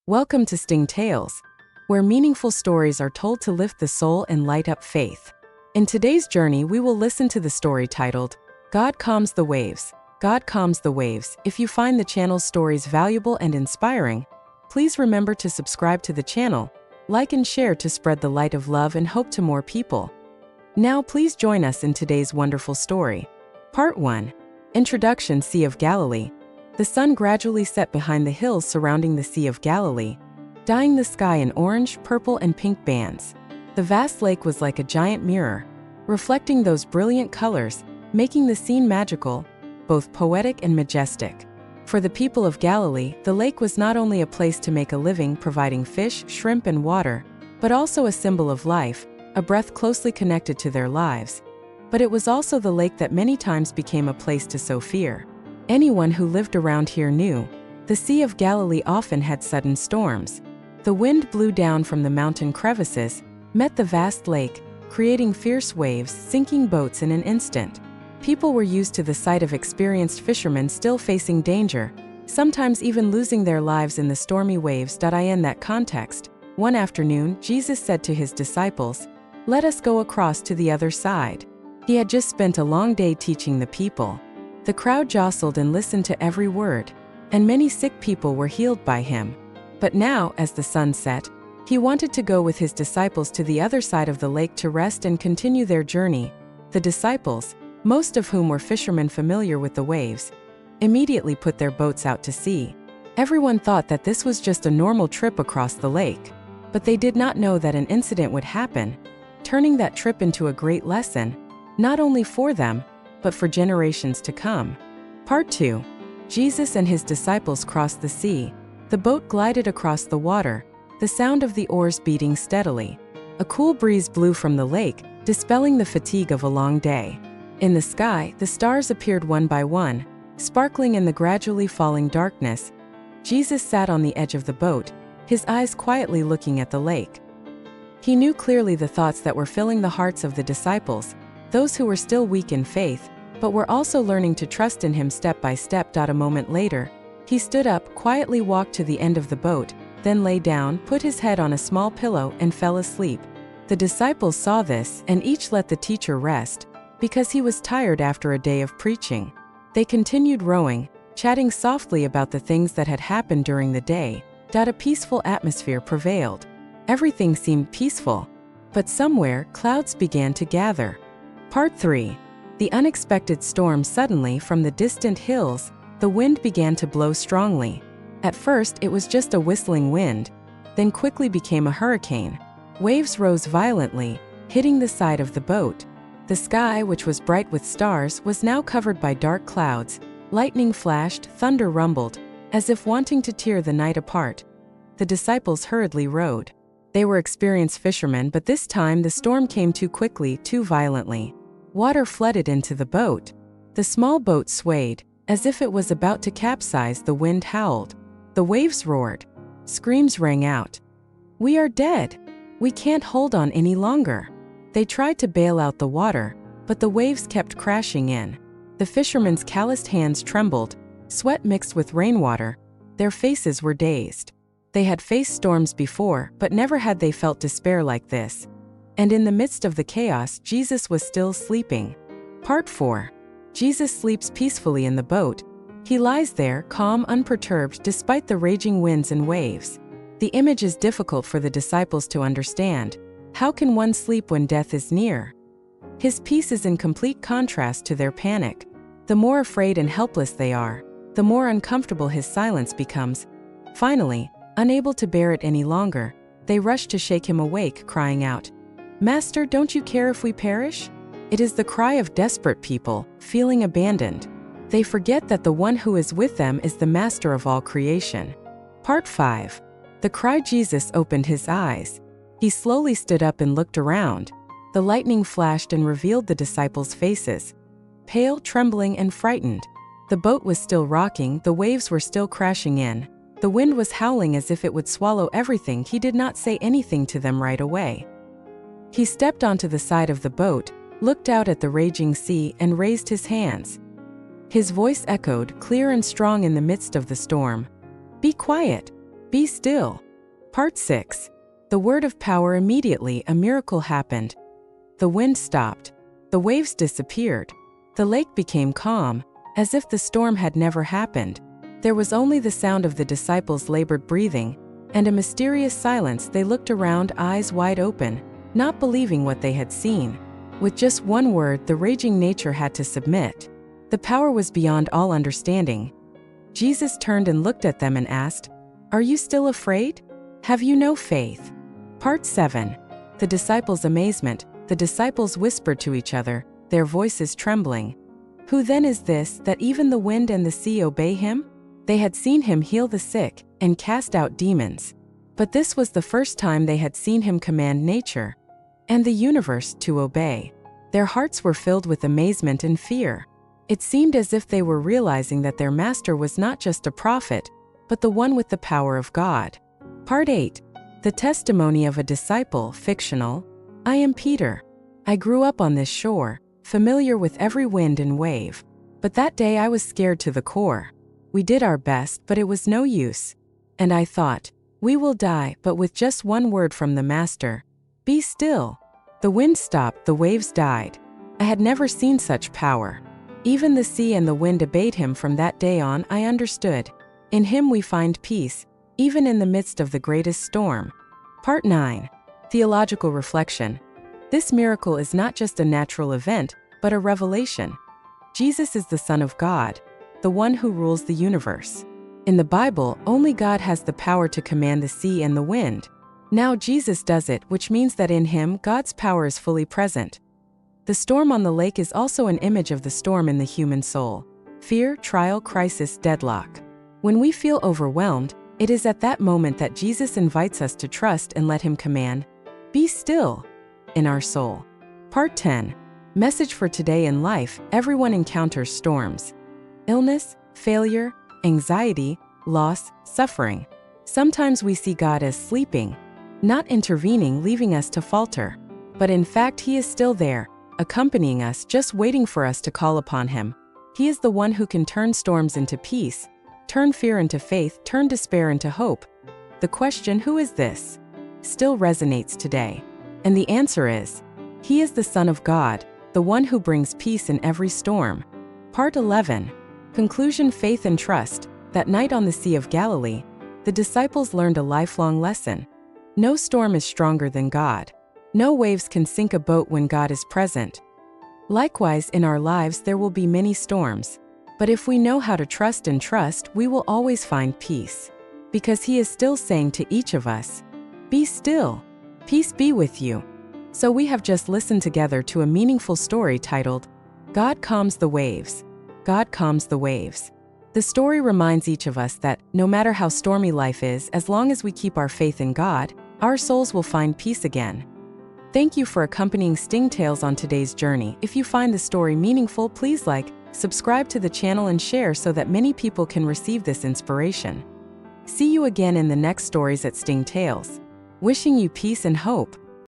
Welcome to Sting Tales, where meaningful stories are told to lift the soul and light up faith. In today's journey, we will listen to the story titled, God Calms the Waves. God Calms the Waves. If you find the channel's stories valuable and inspiring, please remember to subscribe to the channel, like and share to spread the light of love and hope to more people. Now please join us in today's wonderful story. Part 1. Introduction. Sea of Galilee. The sun gradually set behind the hills surrounding the Sea of Galilee, dyeing the sky in orange, purple, and pink bands. The vast lake was like a giant mirror, reflecting those brilliant colors, making the scene magical, both poetic and majestic. For the people of Galilee, the lake was not only a place to make a living providing fish, shrimp, and water, but also a symbol of life, a breath closely connected to their lives. But it was also the lake that many times became a place to sow fear. Anyone who lived around here knew, the Sea of Galilee often had sudden storms. The wind blew down from the mountain crevices, met the vast lake, creating fierce waves, sinking boats in an instant. People were used to the sight of experienced fishermen still facing danger, sometimes even losing their lives in the stormy waves. In that context, one afternoon, Jesus said to his disciples, "Let us go across to the other side." He had just spent a long day teaching the people. The crowd jostled and listened to every word, and many sick people were healed by him. But now, as the sun set, he wanted to go with his disciples to the other side of the lake to rest and continue their journey. The disciples, most of whom were fishermen familiar with the waves, immediately put their boats out to sea. Everyone thought that this was just a normal trip across the lake, but they did not know that an incident would happen, turning that trip into a great lesson, not only for them, but for generations to come. Part 2. Jesus and his disciples crossed the sea. The boat glided across the water, the sound of the oars beating steadily. A cool breeze blew from the lake, dispelling the fatigue of a long day. In the sky, the stars appeared one by one, sparkling in the gradually falling darkness. Jesus sat on the edge of the boat, his eyes quietly looking at the lake. He knew clearly the thoughts that were filling the hearts of the disciples, those who were still weak in faith, but were also learning to trust in him step by step. A moment later, he stood up, quietly walked to the end of the boat, then lay down, put his head on a small pillow, and fell asleep. The disciples saw this, and each let the teacher rest, because he was tired after a day of preaching. They continued rowing, chatting softly about the things that had happened during the day. A peaceful atmosphere prevailed. Everything seemed peaceful, but somewhere, clouds began to gather. Part 3. The unexpected storm. Suddenly, from the distant hills, the wind began to blow strongly. At first, it was just a whistling wind, then quickly became a hurricane. Waves rose violently, hitting the side of the boat. The sky, which was bright with stars, was now covered by dark clouds. Lightning flashed, thunder rumbled, as if wanting to tear the night apart. The disciples hurriedly rowed. They were experienced fishermen, but this time the storm came too quickly, too violently. Water flooded into the boat. The small boat swayed, as if it was about to capsize. The wind howled. The waves roared. Screams rang out. "We are dead! We can't hold on any longer!" They tried to bail out the water, but the waves kept crashing in. The fishermen's calloused hands trembled, sweat mixed with rainwater. Their faces were dazed. They had faced storms before, but never had they felt despair like this. And in the midst of the chaos, Jesus was still sleeping. Part 4. Jesus sleeps peacefully in the boat. He lies there, calm, unperturbed, despite the raging winds and waves. The image is difficult for the disciples to understand. How can one sleep when death is near? His peace is in complete contrast to their panic. The more afraid and helpless they are, the more uncomfortable his silence becomes. Finally, unable to bear it any longer, they rush to shake him awake, crying out, "Master, don't you care if we perish?" It is the cry of desperate people, feeling abandoned. They forget that the one who is with them is the master of all creation. Part 5. The cry. Jesus opened his eyes. He slowly stood up and looked around. The lightning flashed and revealed the disciples' faces, pale, trembling, and frightened. The boat was still rocking, the waves were still crashing in. The wind was howling as if it would swallow everything. He did not say anything to them right away. He stepped onto the side of the boat, looked out at the raging sea, and raised his hands. His voice echoed, clear and strong in the midst of the storm. "Be quiet. Be still. Part 6. The word of power. Immediately, a miracle happened. The wind stopped. The waves disappeared. The lake became calm, as if the storm had never happened. There was only the sound of the disciples' labored breathing, and a mysterious silence. They looked around, eyes wide open, not believing what they had seen. With just one word, the raging nature had to submit. The power was beyond all understanding. Jesus turned and looked at them and asked, "Are you still afraid? Have you no faith?" Part 7. The disciples' amazement. The disciples whispered to each other, their voices trembling, "Who then is this, that even the wind and the sea obey him?" They had seen him heal the sick and cast out demons, but this was the first time they had seen him command nature and the universe to obey. Their hearts were filled with amazement and fear. It seemed as if they were realizing that their master was not just a prophet, but the one with the power of God. Part 8. The testimony of a disciple. Fictional. I am Peter. I grew up on this shore, familiar with every wind and wave. But that day I was scared to the core. We did our best, but it was no use. And I thought, we will die, but with just one word from the master, "Be still." The wind stopped, the waves died. I had never seen such power. Even the sea and the wind obeyed him. From that day on, I understood. In him we find peace, even in the midst of the greatest storm. Part 9. Theological reflection. This miracle is not just a natural event, but a revelation. Jesus is the Son of God, the one who rules the universe. In the Bible, only God has the power to command the sea and the wind. Now Jesus does it, which means that in him, God's power is fully present. The storm on the lake is also an image of the storm in the human soul. Fear, trial, crisis, deadlock. When we feel overwhelmed, it is at that moment that Jesus invites us to trust and let him command, "Be still," in our soul. Part 10. Message for today. In life, everyone encounters storms. Illness, failure, anxiety, loss, suffering. Sometimes we see God as sleeping, not intervening, leaving us to falter. But in fact, he is still there, accompanying us, just waiting for us to call upon him. He is the one who can turn storms into peace, turn fear into faith, turn despair into hope. The question, "Who is this?" still resonates today. And the answer is, he is the Son of God, the one who brings peace in every storm. Part 11. Conclusion. Faith and trust. That night on the Sea of Galilee, the disciples learned a lifelong lesson. No storm is stronger than God. No waves can sink a boat when God is present. Likewise, in our lives there will be many storms. But if we know how to trust and trust, we will always find peace. Because he is still saying to each of us, "Be still. Peace be with you." So we have just listened together to a meaningful story titled, God Calms the Waves. God calms the waves. The story reminds each of us that, no matter how stormy life is, as long as we keep our faith in God, our souls will find peace again. Thank you for accompanying Sting Tales on today's journey. If you find the story meaningful, please like, subscribe to the channel and share so that many people can receive this inspiration. See you again in the next stories at Sting Tales. Wishing you peace and hope.